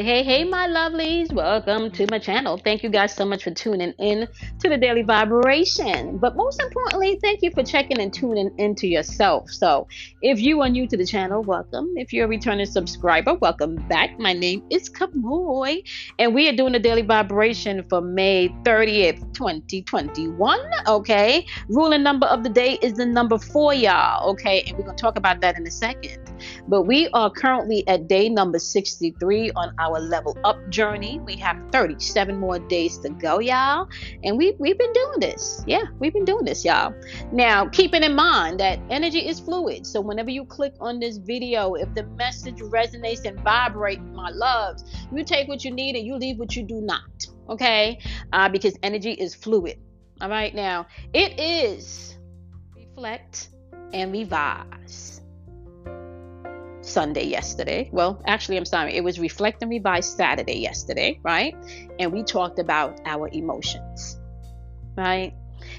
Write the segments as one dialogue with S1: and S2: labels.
S1: Hey, my lovelies. Welcome to my channel. Thank you guys so much for tuning in to the Daily Vibration. But most importantly, thank you for checking and tuning into yourself. So, if you are new to the channel, welcome. If you're a returning subscriber, welcome back. My name is Kamoy, and we are doing the Daily Vibration for May 30th, 2021. Okay. Ruling number of the day is the number 4, y'all. Okay. And we're going to talk about that in a second. But we are currently at day number 63 on our level up journey. We have 37 more days to go, y'all. And we've been doing this. Yeah, we've been doing this, y'all. Now, keeping in mind that energy is fluid. So whenever you click on this video, if the message resonates and vibrates, my loves, you take what you need and you leave what you do not. Okay? Because energy is fluid. All right. Now, it is reflect and revise. Sunday yesterday. Well, actually, I'm sorry. It was Reflect and Revise Saturday yesterday, right? And we talked about our emotions, right?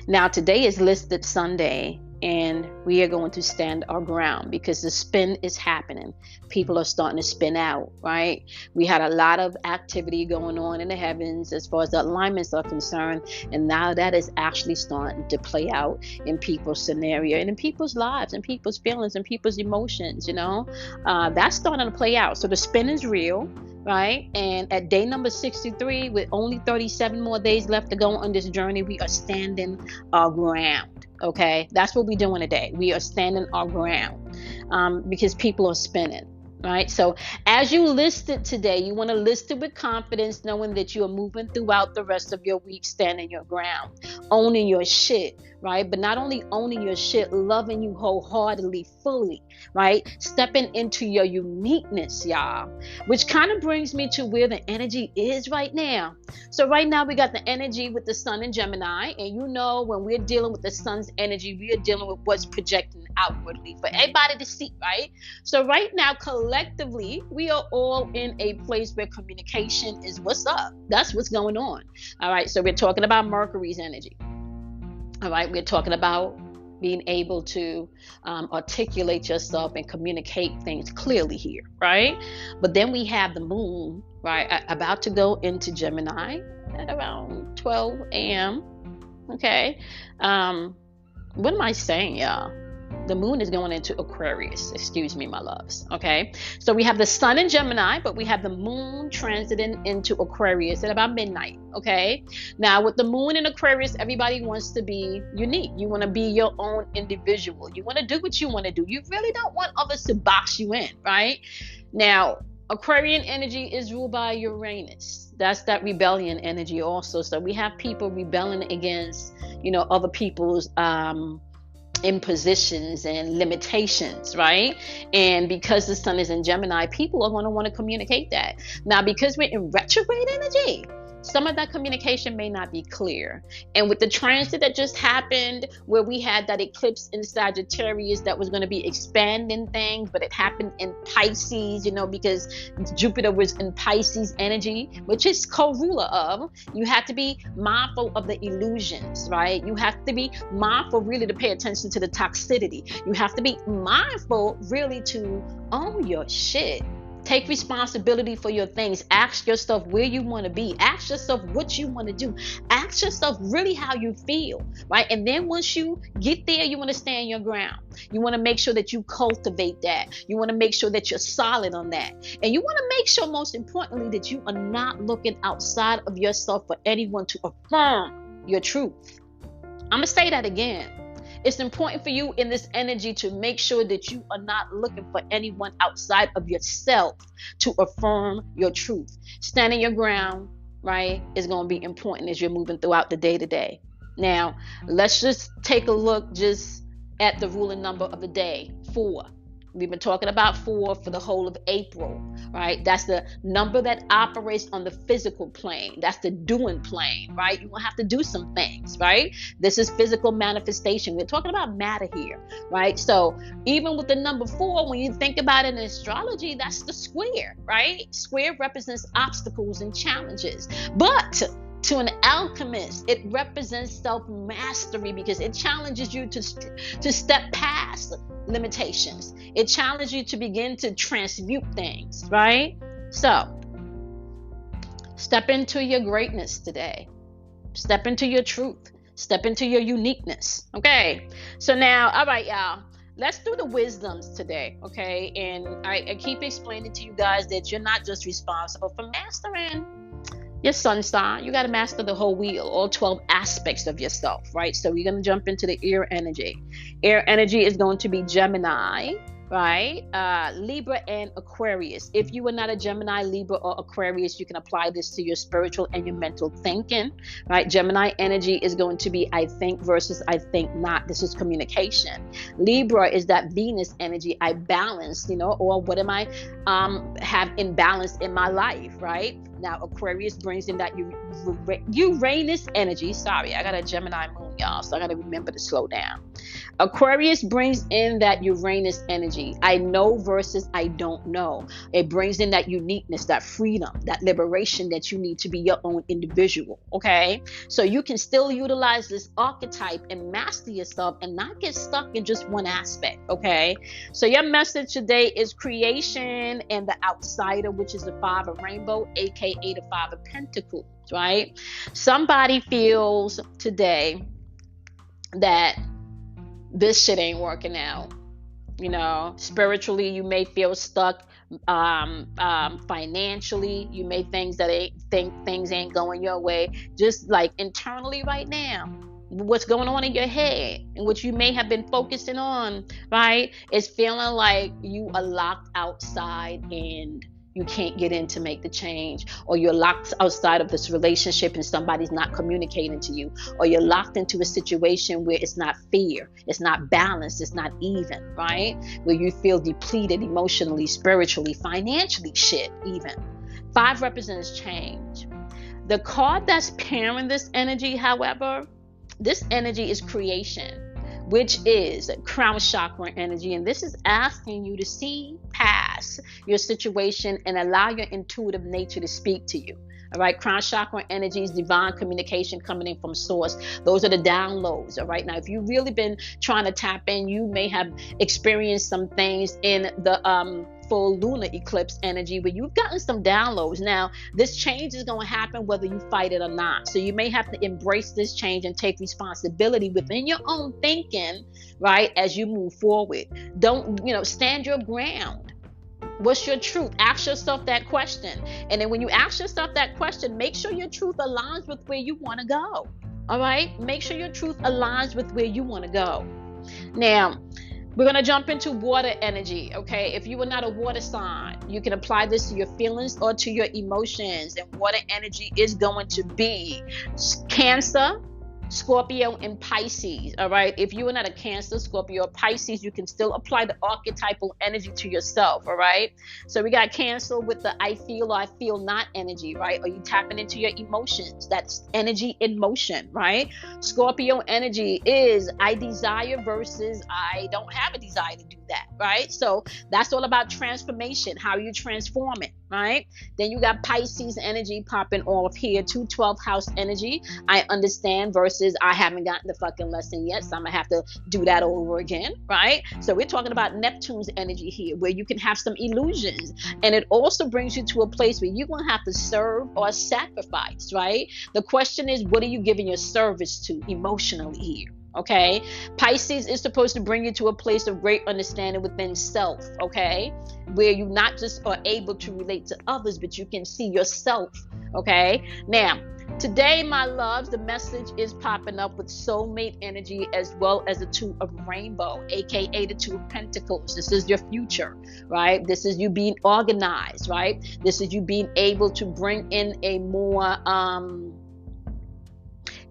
S1: Now, today is listed Sunday, and we are going to stand our ground because the spin is happening. People are starting to spin out, right? We had a lot of activity going on in the heavens as far as the alignments are concerned, and now that is actually starting to play out in people's scenario and in people's lives and people's feelings and people's emotions, that's starting to play out. So the spin is real, right? And at day number 63, with only 37 more days left to go on this journey, we are standing our ground. Okay, that's what we're doing today. We are standing our ground because people are spinning, right? So as you list it today, you want to list it with confidence, knowing that you are moving throughout the rest of your week, standing your ground, owning your shit, right? But not only owning your shit, loving you wholeheartedly, fully, right? Stepping into your uniqueness, y'all, which kind of brings me to where the energy is right now. So right now we got the energy with the sun in Gemini, and when we're dealing with the sun's energy, we are dealing with what's projecting outwardly for everybody to see, right? So right now, collectively, we are all in a place where communication is what's up. That's what's going on. All right. So we're talking about Mercury's energy. All right. We're talking about being able to articulate yourself and communicate things clearly here, right? But then we have the moon, right, about to go into Gemini at around 12 a.m. Okay. What am I saying, y'all? The moon is going into Aquarius. Excuse me, my loves. Okay. So we have the sun in Gemini, but we have the moon transiting into Aquarius at about midnight. Okay. Now, with the moon in Aquarius, everybody wants to be unique. You want to be your own individual. You want to do what you want to do. You really don't want others to box you in, right? Now, Aquarian energy is ruled by Uranus. That's that rebellion energy also. So we have people rebelling against, other people's impositions and limitations, right? And because the sun is in Gemini, people are going to want to communicate that. Now, because we're in retrograde energy, some of that communication may not be clear. And with the transit that just happened, where we had that eclipse in Sagittarius that was going to be expanding things, but it happened in Pisces, because Jupiter was in Pisces energy, which is co-ruler of, you have to be mindful of the illusions, right? You have to be mindful really to pay attention to the toxicity. You have to be mindful really to own your shit. Take responsibility for your things. Ask yourself where you want to be. Ask yourself what you want to do. Ask yourself really how you feel, right? And then once you get there, you want to stand your ground. You want to make sure that you cultivate that. You want to make sure that you're solid on that. And you want to make sure, most importantly, that you are not looking outside of yourself for anyone to affirm your truth. I'm going to say that again. It's important for you in this energy to make sure that you are not looking for anyone outside of yourself to affirm your truth. Standing your ground, right, is going to be important as you're moving throughout the day to day. Now, let's just take a look just at the ruling number of the day, 4. We've been talking about 4 for the whole of April, right? That's the number that operates on the physical plane. That's the doing plane, right? You will have to do some things, right? This is physical manifestation. We're talking about matter here, right? So even with the number 4, when you think about it in astrology, that's the square, right? Square represents obstacles and challenges. But to an alchemist, it represents self-mastery because it challenges you to step past limitations. It challenges you to begin to transmute things, right? So Step into your greatness today. Step into your truth. Step into your uniqueness. Okay. So now, all right, y'all. Let's do the wisdoms today. Okay. And I keep explaining to you guys that you're not just responsible for mastering your sun sign. You got to master the whole wheel, all 12 aspects of yourself, right? So we're going to jump into the air energy. Air energy is going to be Gemini, right? Libra and Aquarius. If you are not a Gemini, Libra, or Aquarius, you can apply this to your spiritual and your mental thinking, right? Gemini energy is going to be I think versus I think not. This is communication. Libra is that Venus energy. I balance, or what am I have imbalance in my life, right? Now, Aquarius brings in that Uranus energy. Sorry, I got a Gemini moon, y'all, so I got to remember to slow down. Aquarius brings in that Uranus energy. I know versus I don't know. It brings in that uniqueness, that freedom, that liberation that you need to be your own individual. Okay. So you can still utilize this archetype and master yourself and not get stuck in just one aspect. Okay. So your message today is creation and the outsider, which is the 5 of rainbow, aka the 5 of pentacles, right? Somebody feels today that this shit ain't working out. Spiritually, you may feel stuck. Financially, you may think things ain't going your way. Just like internally right now, what's going on in your head and what you may have been focusing on, right? Is feeling like you are locked outside and you can't get in to make the change, or you're locked outside of this relationship and somebody's not communicating to you, or you're locked into a situation where it's not fair, it's not balanced, it's not even, right? Where you feel depleted emotionally, spiritually, financially, shit, even. 5 represents change. The card that's pairing this energy, however, this energy is creation, which is crown chakra energy. And this is asking you to see past your situation and allow your intuitive nature to speak to you. All right. Crown chakra energy is divine communication coming in from source. Those are the downloads. All right. Now, if you've really been trying to tap in, you may have experienced some things in the full lunar eclipse energy where you've gotten some downloads. Now, this change is going to happen whether you fight it or not. So you may have to embrace this change and take responsibility within your own thinking, right, as you move forward. Don't, stand your ground. What's your truth? Ask yourself that question. And then when you ask yourself that question, make sure your truth aligns with where you want to go. All right? Make sure your truth aligns with where you want to go. Now, we're going to jump into water energy, okay? If you are not a water sign, you can apply this to your feelings or to your emotions. And water energy is going to be Cancer, Scorpio, and Pisces, all right? If you are not a Cancer, Scorpio, or Pisces, you can still apply the archetypal energy to yourself, all right? So we got Cancer with the I feel or I feel not energy, right? Are you tapping into your emotions? That's energy in motion, right? Scorpio energy is I desire versus I don't have a desire to do that, right? So that's all about transformation, how you transform it, right? Then you got Pisces energy popping off here, 212 house energy. I understand versus I haven't gotten the fucking lesson yet, so I'm gonna have to do that over again, right? So we're talking about Neptune's energy here, where you can have some illusions, and it also brings you to a place where you're gonna have to serve or sacrifice, right? The question is, what are you giving your service to emotionally here? Okay, Pisces is supposed to bring you to a place of great understanding within self, okay, where you not just are able to relate to others, but you can see yourself. Okay, now today, my loves, the message is popping up with soulmate energy as well as the 2 of rainbow, aka the 2 of pentacles. This is your future, right? This is you being organized, right? This is you being able to bring in a more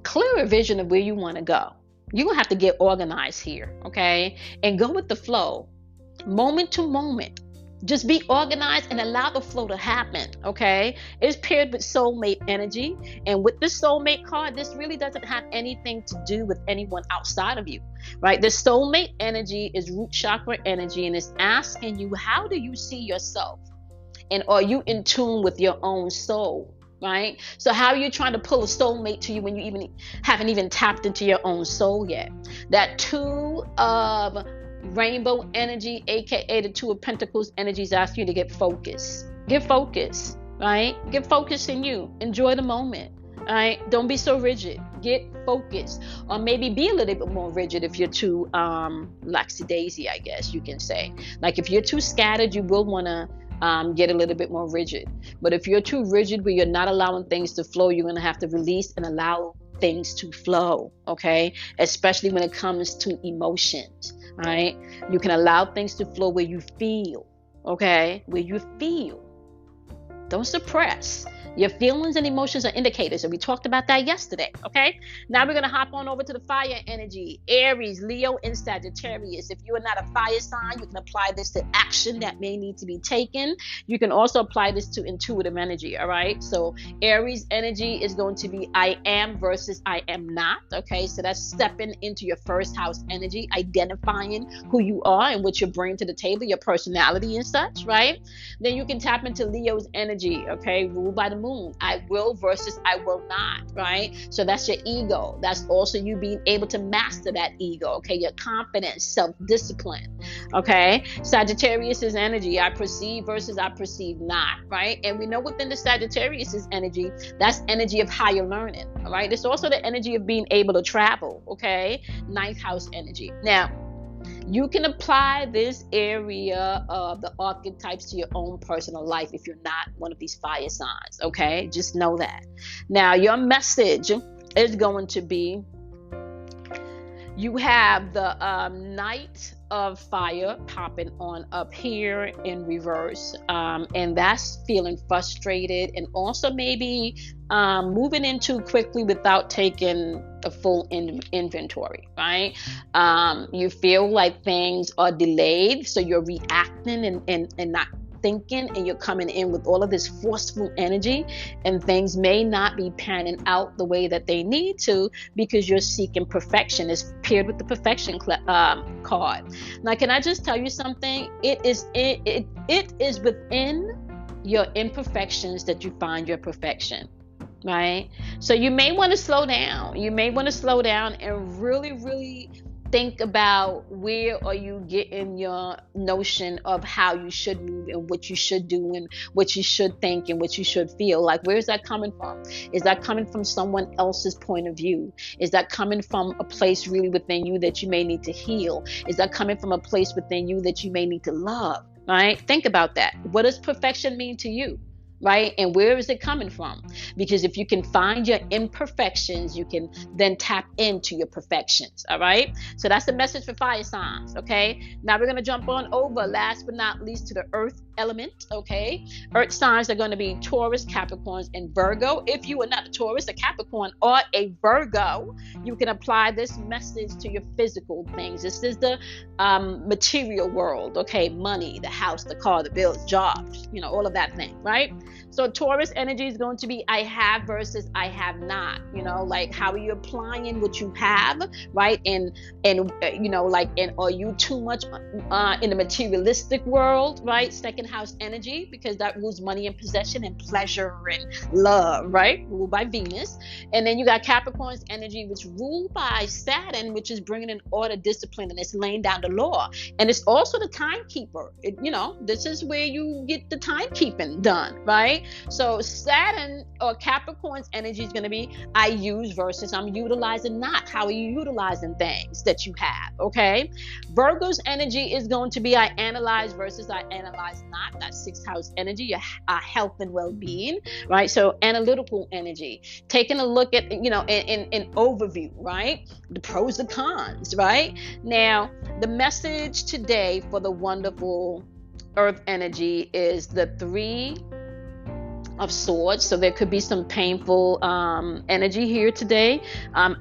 S1: clearer vision of where you want to go. You're going to have to get organized here, okay? And go with the flow, moment to moment. Just be organized and allow the flow to happen, okay? It's paired with soulmate energy. And with this soulmate card, this really doesn't have anything to do with anyone outside of you, right? The soulmate energy is root chakra energy, and it's asking you, how do you see yourself? And are you in tune with your own soul? Right? So how are you trying to pull a soulmate to you when you haven't even tapped into your own soul yet? That 2 of rainbow energy, aka the 2 of pentacles energy, is asking you to get focused. Get focused, right? Get focused in you. Enjoy the moment. All right. Don't be so rigid. Get focused. Or maybe be a little bit more rigid if you're too lackadaisy, I guess you can say. Like if you're too scattered, you will want to get a little bit more rigid. But if you're too rigid where you're not allowing things to flow, you're going to have to release and allow things to flow, okay? Especially when it comes to emotions, right? You can allow things to flow where you feel, okay? Where you feel. Don't suppress. Your feelings and emotions are indicators, and we talked about that yesterday, okay? Now we're going to hop on over to the fire energy. Aries, Leo, and Sagittarius. If you are not a fire sign, you can apply this to action that may need to be taken. You can also apply this to intuitive energy, all right? So Aries energy is going to be I am versus I am not, okay? So that's stepping into your first house energy, identifying who you are and what you bring to the table, your personality and such, right? Then you can tap into Leo's energy, okay? Ruled by the moon. I will versus I will not, right? So that's your ego. That's also you being able to master that ego, okay? Your confidence, self-discipline, okay? Sagittarius's energy, I perceive versus I perceive not, right? And we know within the Sagittarius's energy, that's energy of higher learning, all right? It's also the energy of being able to travel, okay? Ninth house energy. Now, you can apply this area of the archetypes to your own personal life if you're not one of these fire signs, okay? Just know that. Now, your message is going to be, you have the Knight of Fire popping on up here in reverse, and that's feeling frustrated and also maybe moving in too quickly without taking a full inventory, right? You feel like things are delayed, so you're reacting and not thinking, and you're coming in with all of this forceful energy, and things may not be panning out the way that they need to because you're seeking perfection. It's paired with the perfection card. Now, can I just tell you something? It is within your imperfections that you find your perfection, right? So you may want to slow down. You may want to slow down and really think about where are you getting your notion of how you should move and what you should do and what you should think and what you should feel. Like, where is that coming from? Is that coming from someone else's point of view? Is that coming from a place really within you that you may need to heal? Is that coming from a place within you that you may need to love, right? Think about that. What does perfection mean to you? Right? And where is it coming from? Because if you can find your imperfections, you can then tap into your perfections. All right. So that's the message for fire signs. Okay. Now we're going to jump on over, last but not least, to the earth element. Okay. Earth signs are going to be Taurus, Capricorns, and Virgo. If you are not a Taurus, a Capricorn, or a Virgo, you can apply this message to your physical things. This is the material world. Okay. Money, the house, the car, the bills, jobs, all of that thing. Right. So Taurus energy is going to be I have versus I have not. Like, how are you applying what you have, right? And are you too much in the materialistic world, right? Second house energy, because that rules money and possession and pleasure and love, right? Ruled by Venus. And then you got Capricorn's energy, which ruled by Saturn, which is bringing in order, discipline, and it's laying down the law. And it's also the timekeeper. This is where you get the timekeeping done, right? So Saturn or Capricorn's energy is going to be I use versus I'm utilizing not. How are you utilizing things that you have? Okay. Virgo's energy is going to be I analyze versus I analyze not. That's sixth house energy, your health and well-being, right? So analytical energy, taking a look at, in overview, right? The pros, the cons, right? Now, the message today for the wonderful earth energy is the Three of Swords. So there could be some painful energy here today,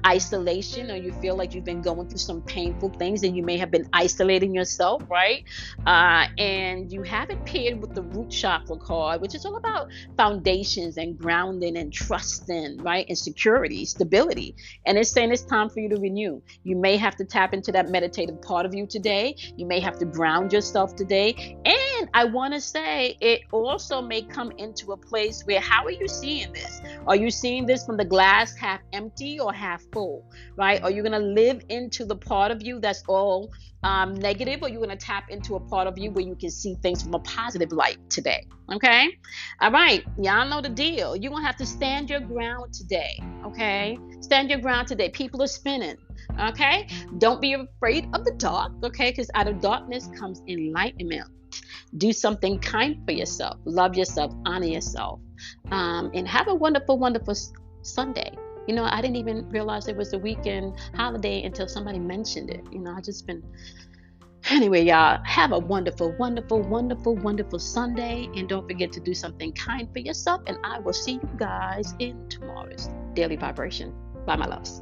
S1: isolation, or you feel like you've been going through some painful things and you may have been isolating yourself, right? And you have it paired with the root chakra card, which is all about foundations and grounding and trusting, right? And security, stability. And it's saying it's time for you to renew. You may have to tap into that meditative part of you today. You may have to ground yourself today. And I want to say it also may come into a place where, how are you seeing this? Are you seeing this from the glass half empty or half full, right? Are you going to live into the part of you that's all negative, or you're going to tap into a part of you where you can see things from a positive light today. Okay. All right. Y'all know the deal. You're going to have to stand your ground today. Okay. Stand your ground today. People are spinning. Okay. Don't be afraid of the dark. Okay. Because out of darkness comes enlightenment. Do something kind for yourself. Love yourself. Honor yourself. And have a wonderful, wonderful Sunday. I didn't even realize it was a weekend holiday until somebody mentioned it. I just been. Anyway, y'all, have a wonderful, wonderful, wonderful, wonderful Sunday. And don't forget to do something kind for yourself. And I will see you guys in tomorrow's Daily Vibration. Bye, my loves.